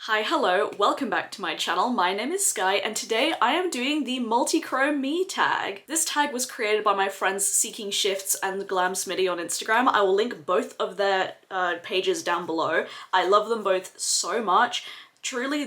Hi, hello, welcome back to my channel. My name is Skye and today I am doing the Multichrome Me Tag. This tag was created by my friends SeekingShifts and Glamsmitty on Instagram. I will link both of their pages down below. I love them both so much. Truly,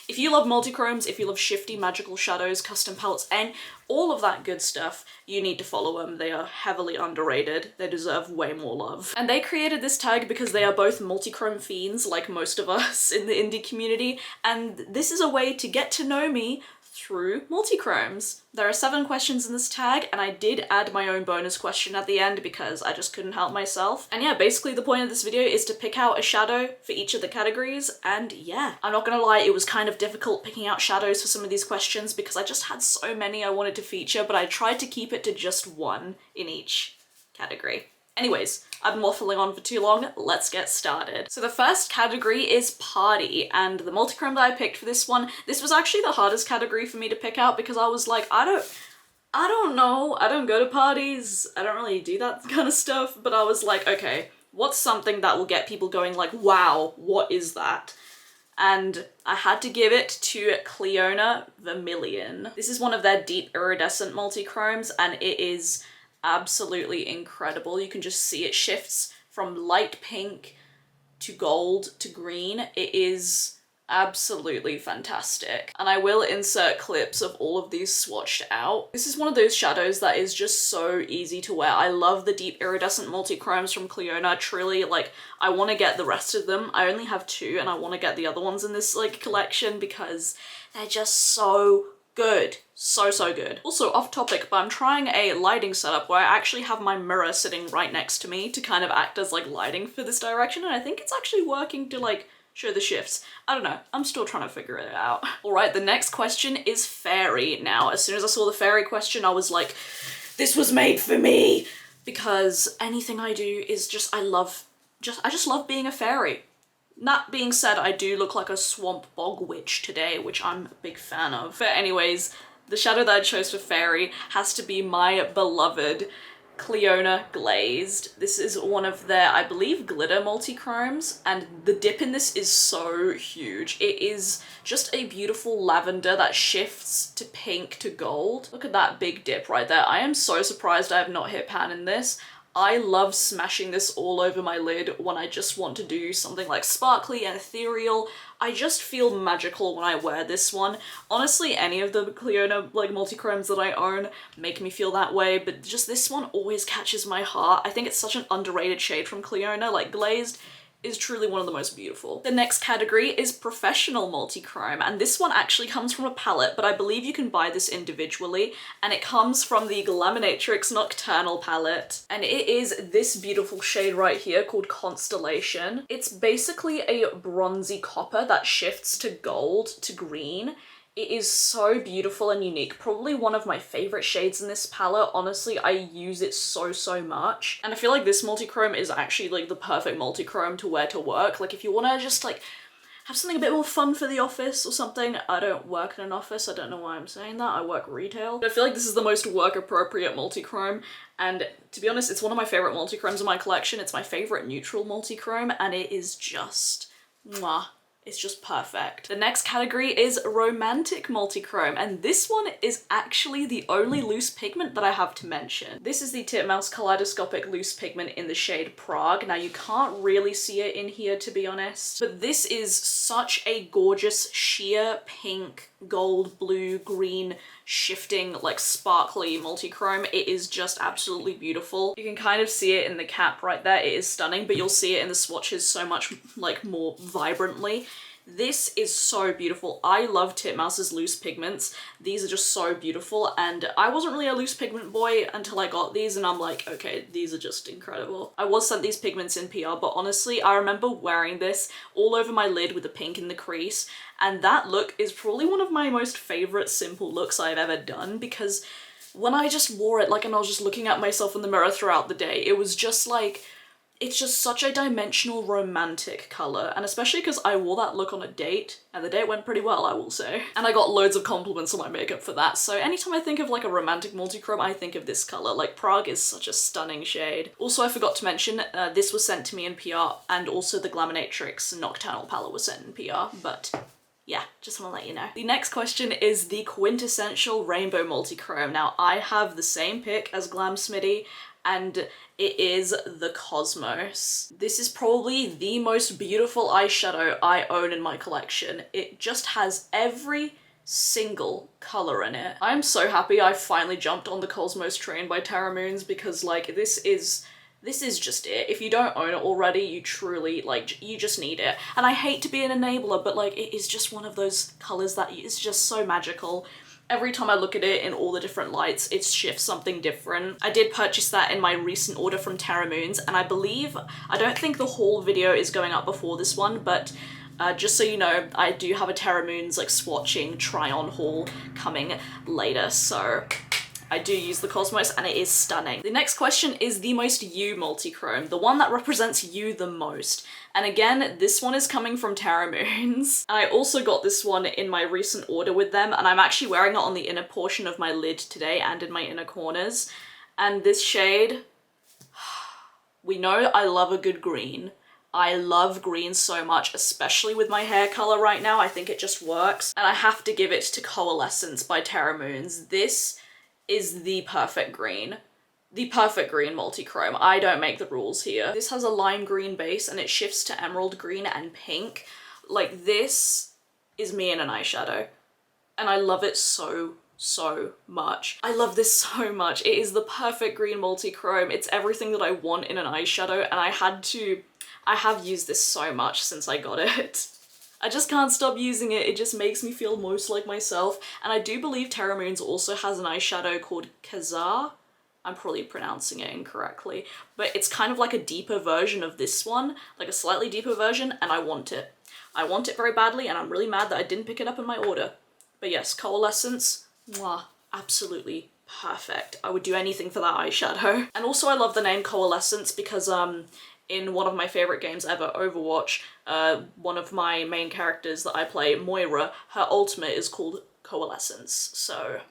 if you love multichromes, if you love shifty magical shadows, custom palettes, and all of that good stuff, you need to follow them. They are heavily underrated. They deserve way more love. And they created this tag because they are both multichrome fiends, like most of us in the indie community, and this is a way to get to know me through multichromes. There are 7 questions in this tag, and I did add my own bonus question at the end because I just couldn't help myself. And yeah, basically the point of this video is to pick out a shadow for each of the categories, and yeah, I'm not gonna lie, it was kind of difficult picking out shadows for some of these questions because I just had so many I wanted to feature, but I tried to keep it to just one in each category. Anyways, I've been waffling on for too long, let's get started. So the first category is party, and the multichrome that I picked for this one, this was actually the hardest category for me to pick out because I was like, I don't know, I don't go to parties, I don't really do that kind of stuff, but I was like, okay, what's something that will get people going like, wow, what is that? And I had to give it to Cleona Vermilion. This is one of their deep iridescent multichromes, and it is absolutely incredible. You can just see it shifts from light pink to gold to green. It is absolutely fantastic. And I will insert clips of all of these swatched out. This is one of those shadows that is just so easy to wear. I love the deep iridescent multichromes from Cleona. Truly, like, I want to get the rest of them. I only have 2 and I want to get the other ones in this like collection because they're just so good. So good. Also off topic, but I'm trying a lighting setup where I actually have my mirror sitting right next to me to kind of act as like lighting for this direction, and I think it's actually working to like show the shifts. I don't know, I'm still trying to figure it out. Alright, the next question is fairy. Now, as soon as I saw the fairy question, I was like, this was made for me! Because anything I do is just, I just love being a fairy. That being said, I do look like a swamp bog witch today, which I'm a big fan of. But anyways, the shadow that I chose for fairy has to be my beloved Cleona Glazed. This is one of their, I believe, glitter multichromes, and the dip in this is so huge. It is just a beautiful lavender that shifts to pink to gold. Look at that big dip right there. I am so surprised I have not hit pan in this. I love smashing this all over my lid when I just want to do something like sparkly and ethereal. I just feel magical when I wear this one. Honestly, any of the Cleona like multichromes that I own make me feel that way, but just this one always catches my heart. I think it's such an underrated shade from Cleona. Like, Glazed is truly one of the most beautiful. The next category is professional multichrome, and this one actually comes from a palette, but I believe you can buy this individually, and it comes from the Glaminatrix Nocturnal palette, and it is this beautiful shade right here called Constellation. It's basically a bronzy copper that shifts to gold to green. It is so beautiful and unique. Probably one of my favorite shades in this palette. Honestly, I use it so much. And I feel like this multichrome is actually like the perfect multichrome to wear to work. Like, if you want to just like have something a bit more fun for the office or something. I don't work in an office. I don't know why I'm saying that. I work retail. But I feel like this is the most work appropriate multichrome. And to be honest, it's one of my favorite multichromes in my collection. It's my favorite neutral multichrome, and it is just mwah. It's just perfect. The next category is romantic multichrome, and this one is actually the only loose pigment that I have to mention. This is the Titmouse Kaleidoscopic Loose Pigment in the shade Prague. Now, you can't really see it in here, to be honest, but this is such a gorgeous sheer pink, gold, blue, green, shifting, like sparkly multichrome. It is just absolutely beautiful. You can kind of see it in the cap right there. It is stunning, but you'll see it in the swatches so much like more vibrantly. This is so beautiful. I love Titmouse's loose pigments. These are just so beautiful, and I wasn't really a loose pigment boy until I got these, and I'm like, okay, these are just incredible. I was sent these pigments in PR, but honestly, I remember wearing this all over my lid with the pink in the crease, and that look is probably one of my most favorite simple looks I've ever done, because when I just wore it, like, and I was just looking at myself in the mirror throughout the day, it was just like, It's just such a dimensional, romantic colour, and especially because I wore that look on a date, and the date went pretty well, I will say. And I got loads of compliments on my makeup for that, so anytime I think of like a romantic multichrome, I think of this colour. Like, Prague is such a stunning shade. Also, I forgot to mention, this was sent to me in PR, and also the Glaminatrix Nocturnal palette was sent in PR, but yeah, just want to let you know. The next question is the quintessential rainbow multichrome. Now, I have the same pick as Glamsmitty, and it is the Cosmos. This is probably the most beautiful eyeshadow I own in my collection. It just has every single color in it. I'm so happy I finally jumped on the Cosmos train by Terra because like this is just it. If you don't own it already, you truly, like, you just need it. And I hate to be an enabler, but like it is just one of those colors that is just so magical. Every time I look at it in all the different lights, it shifts something different. I did purchase that in my recent order from Terra, and I don't think the haul video is going up before this one, but just so you know, I do have a Terra like swatching try-on haul coming later, so I do use the Cosmos and it is stunning. The next question is the most you multichrome, the one that represents you the most. And again, this one is coming from Terra. I also got this one in my recent order with them, and I'm actually wearing it on the inner portion of my lid today and in my inner corners. And this shade, we know I love a good green. I love green so much, especially with my hair color right now. I think it just works. And I have to give it to Coalescence by Terra. This is the perfect green. The perfect green multichrome. I don't make the rules here. This has a lime green base and it shifts to emerald green and pink. Like, this is me in an eyeshadow. And I love it so much. I love this so much. It is the perfect green multichrome. It's everything that I want in an eyeshadow, and I have used this so much since I got it. I just can't stop using it. It just makes me feel most like myself. And I do believe Terra also has an eyeshadow called Kazar. I'm probably pronouncing it incorrectly, but it's kind of like a deeper version of this one, like a slightly deeper version, and I want it. I want it very badly, and I'm really mad that I didn't pick it up in my order. But yes, Coalescence, mwah, absolutely perfect. I would do anything for that eyeshadow. And also I love the name Coalescence because in one of my favorite games ever, Overwatch, one of my main characters that I play, Moira, her ultimate is called Coalescence, so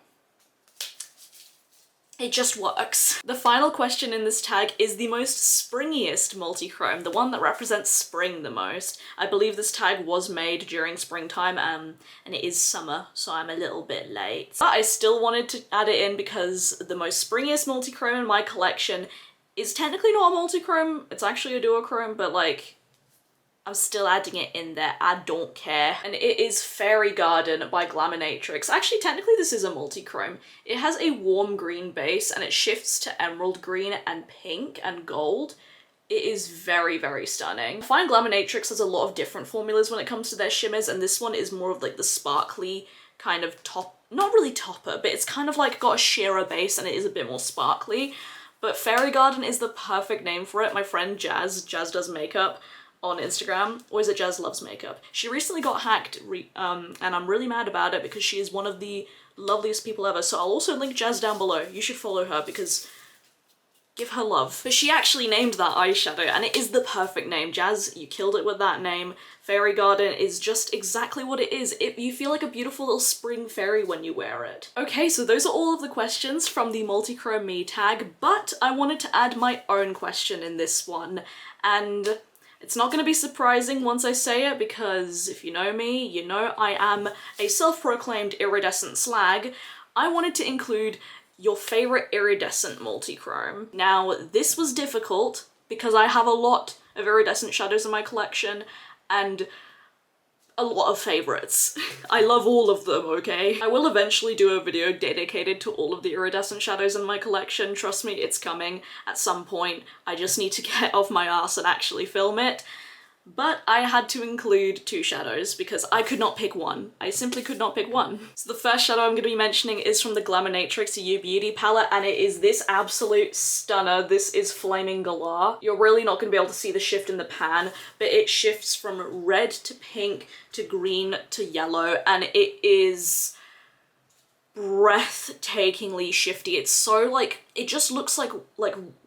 it just works. The final question in this tag is the most springiest multichrome, the one that represents spring the most. I believe this tag was made during springtime, and it is summer, so I'm a little bit late. But I still wanted to add it in because the most springiest multichrome in my collection is technically not a multichrome, it's actually a duochrome, but like, I'm still adding it in there, I don't care. And it is Fairy Garden by Glaminatrix. Actually, technically this is a multichrome. It has a warm green base and it shifts to emerald green and pink and gold. It is very stunning. I find Glaminatrix has a lot of different formulas when it comes to their shimmers, and this one is more of like the sparkly kind of top, not really topper, but it's kind of like got a sheerer base and it is a bit more sparkly. But Fairy Garden is the perfect name for it. My friend Jazz.Loves.Makeup on Instagram, or is it Jazz.Loves.Makeup? She recently got hacked, and I'm really mad about it because she is one of the loveliest people ever. So I'll also link Jazz down below. You should follow her because give her love. But she actually named that eyeshadow, and it is the perfect name. Jazz, you killed it with that name. Fairy Garden is just exactly what it is. You feel like a beautiful little spring fairy when you wear it. Okay, so those are all of the questions from the Multichrome Me tag, but I wanted to add my own question in this one, and it's not going to be surprising once I say it, because if you know me, you know I am a self-proclaimed iridescent slag. I wanted to include your favorite iridescent multichrome. Now, this was difficult because I have a lot of iridescent shadows in my collection and a lot of favorites. I love all of them, okay? I will eventually do a video dedicated to all of the iridescent shadows in my collection. Trust me, it's coming at some point. I just need to get off my ass and actually film it. But I had to include two shadows because I could not pick one. I simply could not pick one. So the first shadow I'm going to be mentioning is from the Glaminatrix You Beauty palette, and it is this absolute stunner. This is Flaming Galah. You're really not going to be able to see the shift in the pan, but it shifts from red to pink to green to yellow, and it is breathtakingly shifty. It's so like, it just looks like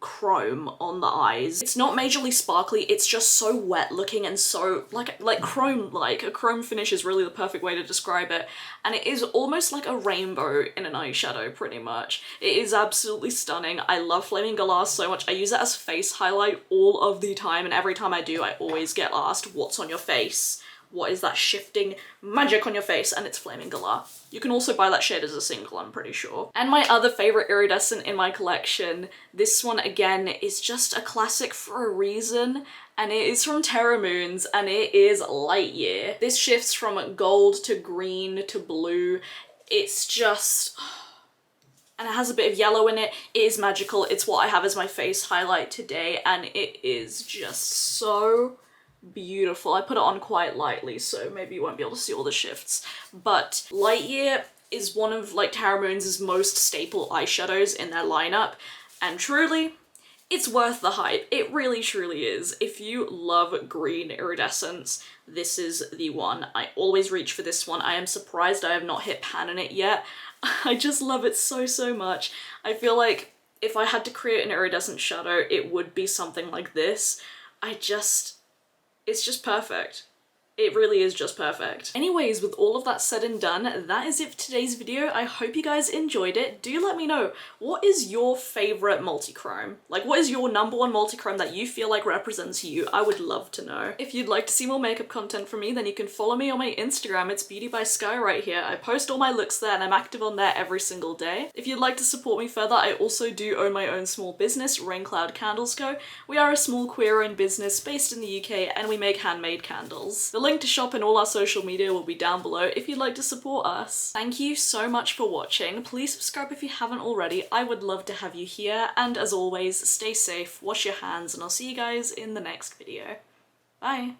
chrome on the eyes. It's not majorly sparkly, it's just so wet looking and so like chrome-like. A chrome finish is really the perfect way to describe it. And it is almost like a rainbow in an eyeshadow, pretty much. It is absolutely stunning. I love Flaming Glass so much. I use it as face highlight all of the time, and every time I do, I always get asked, what's on your face? What is that shifting magic on your face? And it's Flaming Glass. You can also buy that shade as a single, I'm pretty sure. And my other favorite iridescent in my collection, this one again is just a classic for a reason, and it is from Terra Moons, and it is Light Year. This shifts from gold to green to blue. It's just... and it has a bit of yellow in it. It is magical. It's what I have as my face highlight today, and it is just so beautiful. I put it on quite lightly, so maybe you won't be able to see all the shifts. But Light Year is one of like Terra Moons' most staple eyeshadows in their lineup, and truly, it's worth the hype. It really truly is. If you love green iridescence, this is the one. I always reach for this one. I am surprised I have not hit pan in it yet. I just love it so, so much. I feel like if I had to create an iridescent shadow, it would be something like this. It's just perfect. It really is just perfect. Anyways, with all of that said and done, that is it for today's video. I hope you guys enjoyed it. Do let me know, what is your favorite multichrome? Like, what is your #1 multichrome that you feel like represents you? I would love to know. If you'd like to see more makeup content from me, then you can follow me on my Instagram. It's Beauty by Skye right here. I post all my looks there and I'm active on there every single day. If you'd like to support me further, I also do own my own small business, Rain Cloud Candles Co. We are a small queer-owned business based in the UK, and we make handmade candles. The link to shop and all our social media will be down below if you'd like to support us. Thank you so much for watching. Please subscribe if you haven't already. I would love to have you here, and as always, stay safe, wash your hands, and I'll see you guys in the next video. Bye!